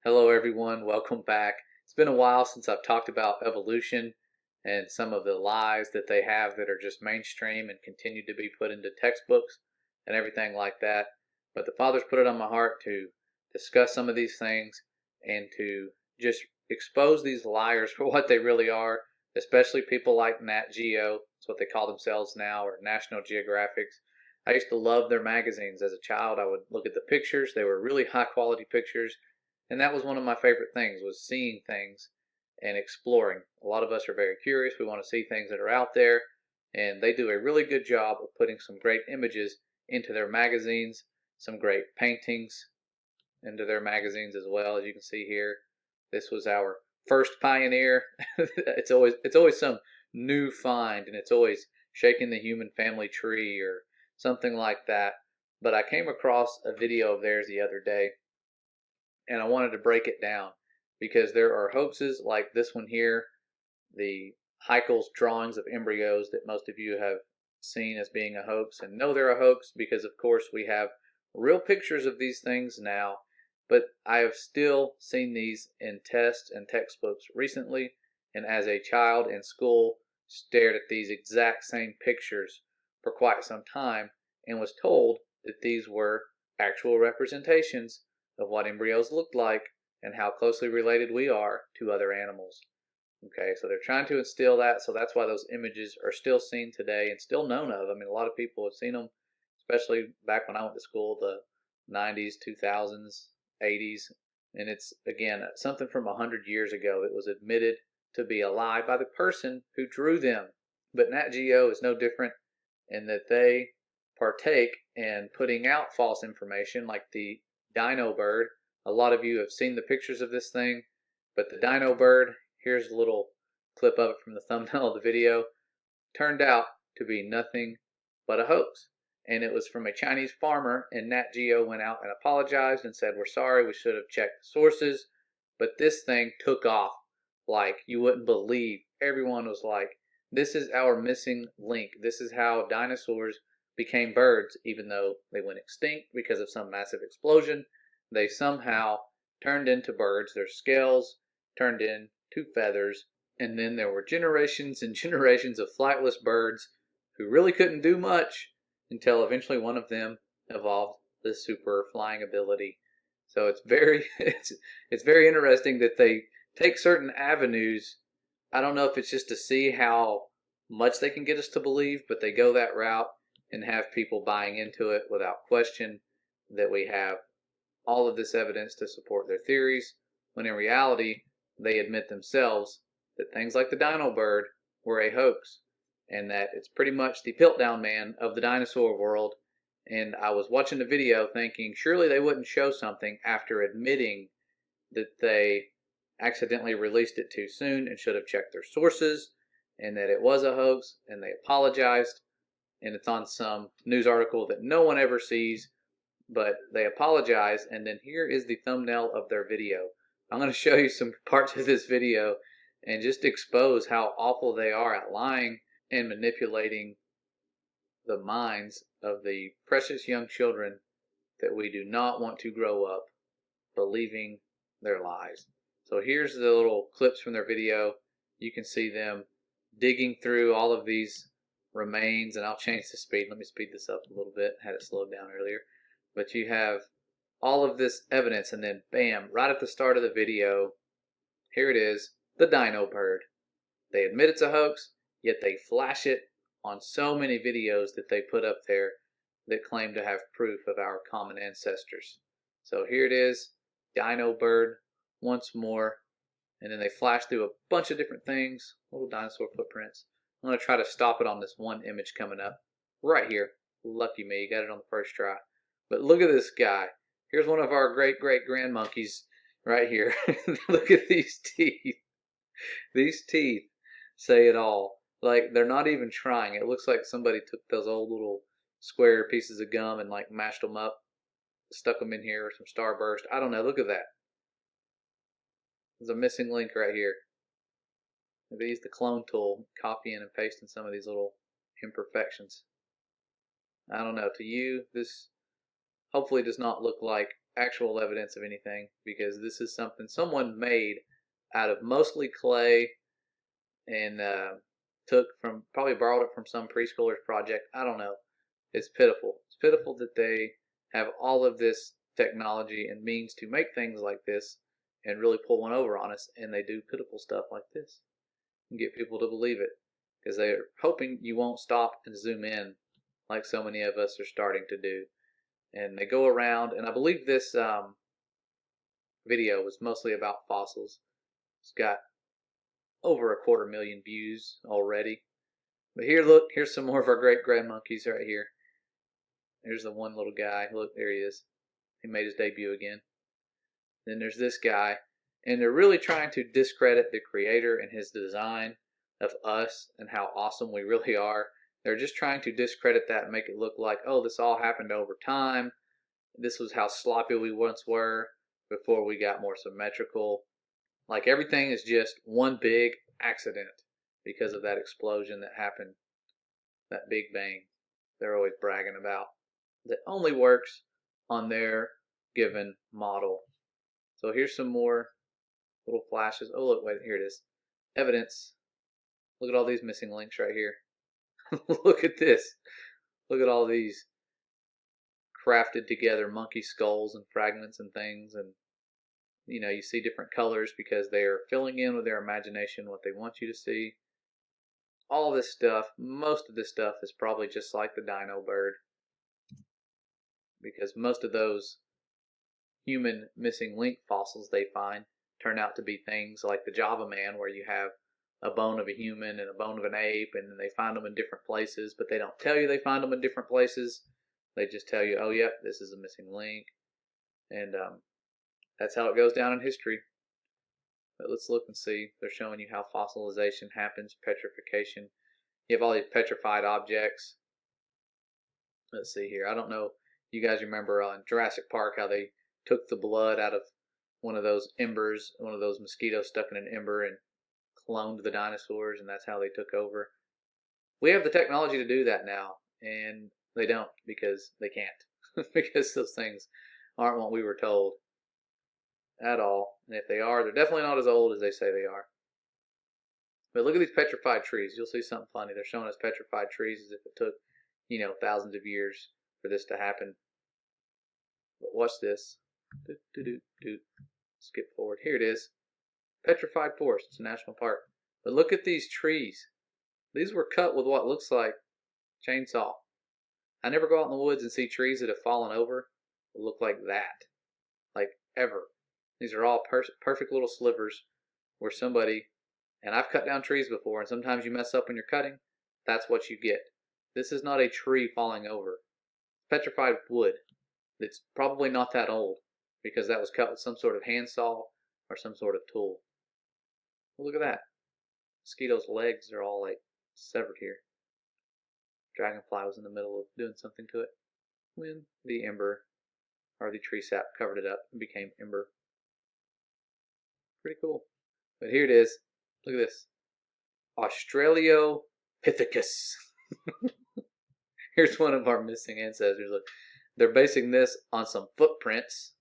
Hello, everyone. Welcome back. It's been a while since I've talked about evolution and some of the lies that they have that are just mainstream and continue to be put into textbooks and everything like that. But the Father's put it on my heart to discuss some of these things and to just expose these liars for what they really are, especially people like Nat Geo. That's what they call themselves now, or National Geographics. I used to love their magazines as a child. I would look at the pictures. They were really high quality pictures, and that was one of my favorite things, was seeing things and exploring. A lot of us are very curious. We want to see things that are out there, and they do a really good job of putting some great images into their magazines, some great paintings into their magazines as well. As you can see here, this was our first pioneer. It's always some new find, and it's always shaking the human family tree or something like that. But I came across a video of theirs the other day, and I wanted to break it down because there are hoaxes like this one here, the Haeckel's drawings of embryos that most of you have seen as being a hoax and know they're a hoax because, of course, we have real pictures of these things now. But I have still seen these in tests and textbooks recently, and as a child in school, stared at these exact same pictures for quite some time and was told that these were actual representations of what embryos looked like and how closely related we are to other animals. Okay, so they're trying to instill that, so that's why those images are still seen today and still known of. I mean, a lot of people have seen them, especially back when I went to school, the 90s, 2000s, 80s, and it's, again, something from 100 years ago that was admitted to be a lie by the person who drew them. But Nat Geo is no different in that they partake in putting out false information like the dino bird. A lot of you have seen the pictures of this thing, but the dino bird, here's a little clip of it from the thumbnail of the video, turned out to be nothing but a hoax. And it was from a Chinese farmer, and Nat Geo went out and apologized and said, "We're sorry, we should have checked the sources." But this thing took off like you wouldn't believe. Everyone was like, this is our missing link. This is how dinosaurs became birds, even though they went extinct because of some massive explosion. They somehow turned into birds. Their scales turned into feathers, and then there were generations and generations of flightless birds who really couldn't do much until eventually one of them evolved the super flying ability. So it's very it's very interesting that they take certain avenues. I don't know if it's just to see how much they can get us to believe, but they go that route and have people buying into it without question that we have all of this evidence to support their theories, when in reality, they admit themselves that things like the dino bird were a hoax and that it's pretty much the Piltdown Man of the dinosaur world. And I was watching the video thinking surely they wouldn't show something after admitting that they accidentally released it too soon and should have checked their sources and that it was a hoax, and they apologized, and it's on some news article that no one ever sees, but they apologize. And then here is the thumbnail of their video. I'm going to show you some parts of this video and just expose how awful they are at lying and manipulating the minds of the precious young children that we do not want to grow up believing their lies. So here's the little clips from their video. You can see them digging through all of these remains, and I'll change the speed. Let me speed this up a little bit. I had it slowed down earlier. But you have all of this evidence, and then bam, right at the start of the video, here it is, the dino bird. They admit it's a hoax, yet they flash it on so many videos that they put up there that claim to have proof of our common ancestors. So here it is, dino bird once more, and then they flash through a bunch of different things, little dinosaur footprints. I'm going to try to stop it on this one image coming up right here. Lucky me, got it on the first try. But look at this guy. Here's one of our great-great-grand monkeys right here. Look at these teeth. These teeth say it all. Like, they're not even trying. It looks like somebody took those old little square pieces of gum and like mashed them up, stuck them in here, or some Starburst. I don't know. Look at that. There's a missing link right here. They use the clone tool, copying and pasting some of these little imperfections. I don't know. To you, this hopefully does not look like actual evidence of anything, because this is something someone made out of mostly clay and probably borrowed it from some preschooler's project. I don't know. It's pitiful. It's pitiful that they have all of this technology and means to make things like this and really pull one over on us, and they do pitiful stuff like this and get people to believe it because they're hoping you won't stop and zoom in like so many of us are starting to do. And they go around, and I believe this video was mostly about fossils. It's got over 250,000 views already. But here, look, here's some more of our great grand monkeys right here. There's the one little guy. Look, there he is. He made his debut again. Then there's this guy. And they're really trying to discredit the creator and his design of us and how awesome we really are. They're just trying to discredit that and make it look like, oh, this all happened over time. This was how sloppy we once were before we got more symmetrical. Like everything is just one big accident because of that explosion that happened, that Big Bang they're always bragging about, that only works on their given model. So here's some more little flashes. Oh, look, wait, here it is. Evidence. Look at all these missing links right here. Look at this. Look at all these crafted together monkey skulls and fragments and things. And, you know, you see different colors because they are filling in with their imagination what they want you to see. All this stuff, most of this stuff is probably just like the dino bird, because most of those human missing link fossils they find turn out to be things like the Java Man, where you have a bone of a human and a bone of an ape, and they find them in different places, but they don't tell you they find them in different places. They just tell you, oh, yep, this is a missing link. And that's how it goes down in history. But let's look and see. They're showing you how fossilization happens, petrification. You have all these petrified objects. Let's see here. I don't know. You guys remember on Jurassic Park how they took the blood out of one of those embers, one of those mosquitoes stuck in an ember, and cloned the dinosaurs, and that's how they took over. We have the technology to do that now, and they don't, because they can't. Because those things aren't what we were told at all. And if they are, they're definitely not as old as they say they are. But look at these petrified trees. You'll see something funny. They're showing us petrified trees as if it took, you know, thousands of years for this to happen. But watch this. Skip forward. Here it is. Petrified forest. It's a national park. But look at these trees. These were cut with what looks like chainsaw. I never go out in the woods and see trees that have fallen over that look like that. Like ever. These are all perfect little slivers where somebody, and I've cut down trees before, and sometimes you mess up when you're cutting. That's what you get. This is not a tree falling over. Petrified wood. It's probably not that old, because that was cut with some sort of handsaw or some sort of tool. Well, look at that. Mosquito's legs are all like severed here. Dragonfly was in the middle of doing something to it when the ember or the tree sap covered it up and became ember. Pretty cool. But here it is. Look at this. Australopithecus. Here's one of our missing ancestors. Look, they're basing this on some footprints.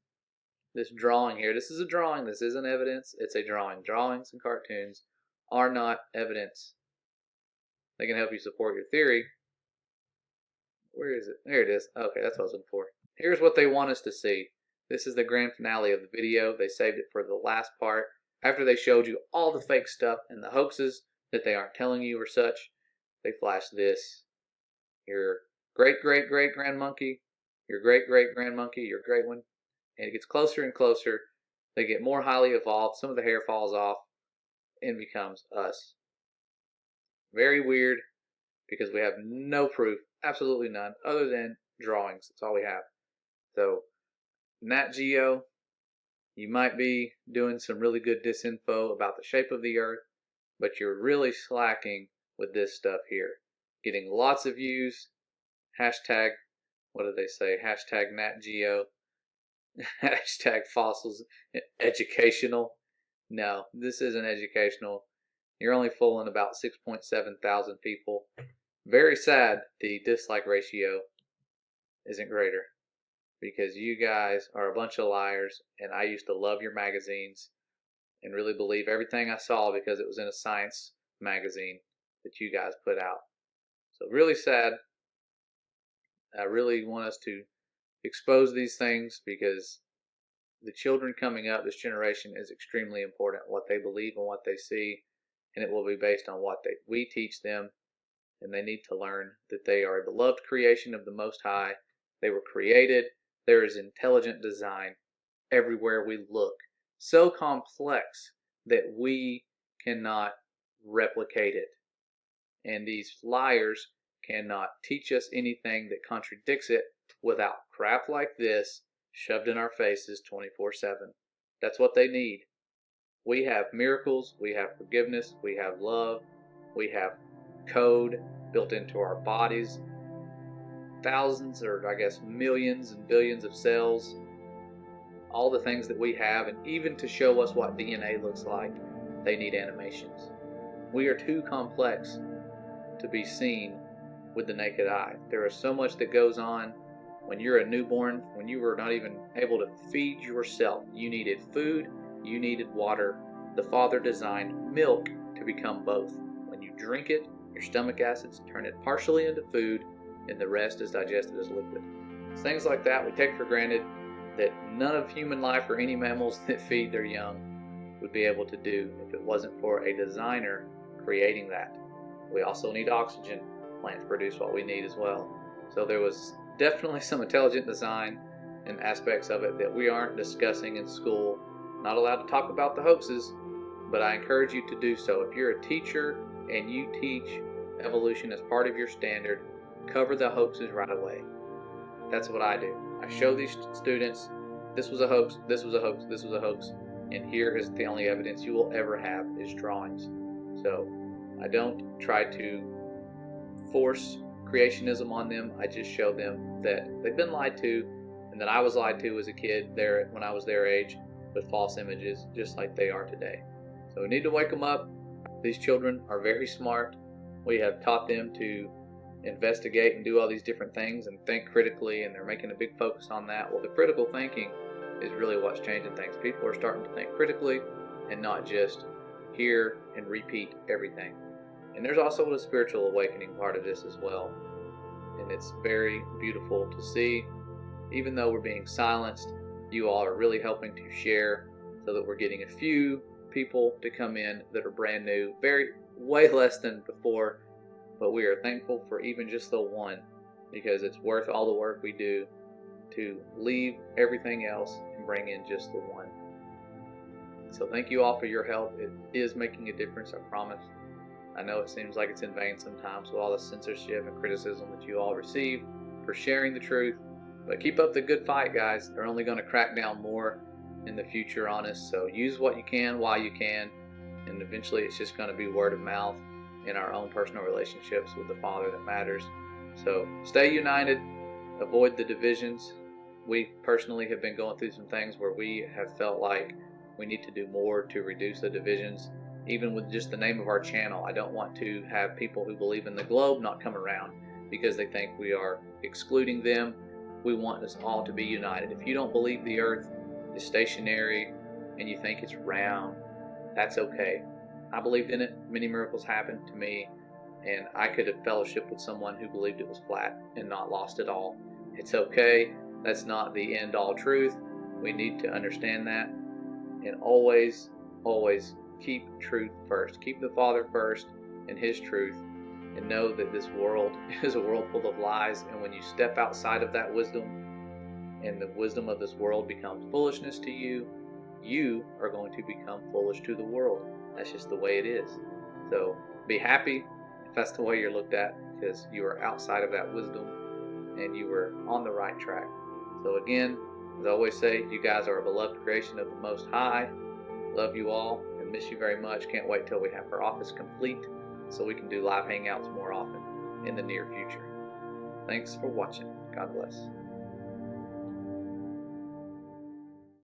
This drawing here. This is a drawing. This isn't evidence. It's a drawing. Drawings and cartoons are not evidence. They can help you support your theory. Where is it? There it is. Okay, that's what I was looking for. Here's what they want us to see. This is the grand finale of the video. They saved it for the last part. After they showed you all the fake stuff and the hoaxes that they aren't telling you or such, they flash this. Your great-great-great-grand monkey, your great-great-grand monkey, your great one. And it gets closer and closer. They get more highly evolved. Some of the hair falls off and becomes us. Very weird, because we have no proof, absolutely none, other than drawings. That's all we have. So, Nat Geo, you might be doing some really good disinfo about the shape of the Earth, but you're really slacking with this stuff here. Getting lots of views. Hashtag, what do they say? Hashtag Nat Geo. Hashtag fossils educational. No, this isn't educational. You're only fooling about 6.7 thousand people. Very sad the dislike ratio isn't greater. because you guys are a bunch of liars, and I used to love your magazines and really believe everything I saw because it was in a science magazine that you guys put out. So really sad. I really want us to expose these things because the children coming up, this generation, is extremely important. What they believe and what they see, and it will be based on what we teach them, and they need to learn that they are a beloved creation of the Most High. They were created. There is intelligent design everywhere we look, so complex that we cannot replicate it. And these liars cannot teach us anything that contradicts it without crap like this shoved in our faces 24/7. That's what they need. We have miracles, we have forgiveness, we have love, we have code built into our bodies, thousands, or I guess millions and billions of cells, all the things that we have, and even to show us what DNA looks like, they need animations. We are too complex to be seen with the naked eye. There is so much that goes on when you're a newborn, when you were not even able to feed yourself. You needed food, you needed water. The Father designed milk to become both. When you drink it, your stomach acids turn it partially into food, and the rest is digested as liquid. Things like that we take for granted that none of human life or any mammals that feed their young would be able to do if it wasn't for a designer creating that. We also need oxygen. Plants produce what we need as well. So there was definitely some intelligent design and aspects of it that we aren't discussing in school. Not allowed to talk about the hoaxes, but I encourage you to do so. If you're a teacher and you teach evolution as part of your standard, cover the hoaxes right away. That's what I do. I show these students, this was a hoax, this was a hoax, this was a hoax, and here is the only evidence you will ever have is drawings. So I don't try to force creationism on them. I just show them that they've been lied to, and that I was lied to as a kid there when I was their age with false images, just like they are today. So we need to wake them up. These children are very smart. We have taught them to investigate and do all these different things and think critically, and they're making a big focus on that. Well, the critical thinking is really what's changing things. People are starting to think critically and not just hear and repeat everything. And there's also a spiritual awakening part of this as well. And it's very beautiful to see. Even though we're being silenced, you all are really helping to share so that we're getting a few people to come in that are brand new, way less than before, but we are thankful for even just the one, because it's worth all the work we do to leave everything else and bring in just the one. So thank you all for your help. It is making a difference, I promise. I know it seems like it's in vain sometimes with all the censorship and criticism that you all receive for sharing the truth, but keep up the good fight, guys. They're only going to crack down more in the future on us, so use what you can while you can, and eventually it's just going to be word of mouth in our own personal relationships with the Father that matters. So stay united, avoid the divisions. We personally have been going through some things where we have felt like we need to do more to reduce the divisions. Even with just the name of our channel, I don't want to have people who believe in the globe not come around because they think we are excluding them. We want us all to be united. If you don't believe the earth is stationary and you think it's round, that's okay. I believed in it. Many miracles happened to me, and I could have fellowshiped with someone who believed it was flat and not lost it all. It's okay. That's not the end all truth. We need to understand that, and always, always keep truth first. Keep the Father first and His truth, and know that this world is a world full of lies, and when you step outside of that wisdom and the wisdom of this world becomes foolishness to you, you are going to become foolish to the world. That's just the way it is. So be happy if that's the way you're looked at, because you are outside of that wisdom and you were on the right track. So again, as I always say, you guys are a beloved creation of the Most High. Love you all and miss you very much. Can't wait till we have our office complete so we can do live hangouts more often in the near future. Thanks for watching. God bless.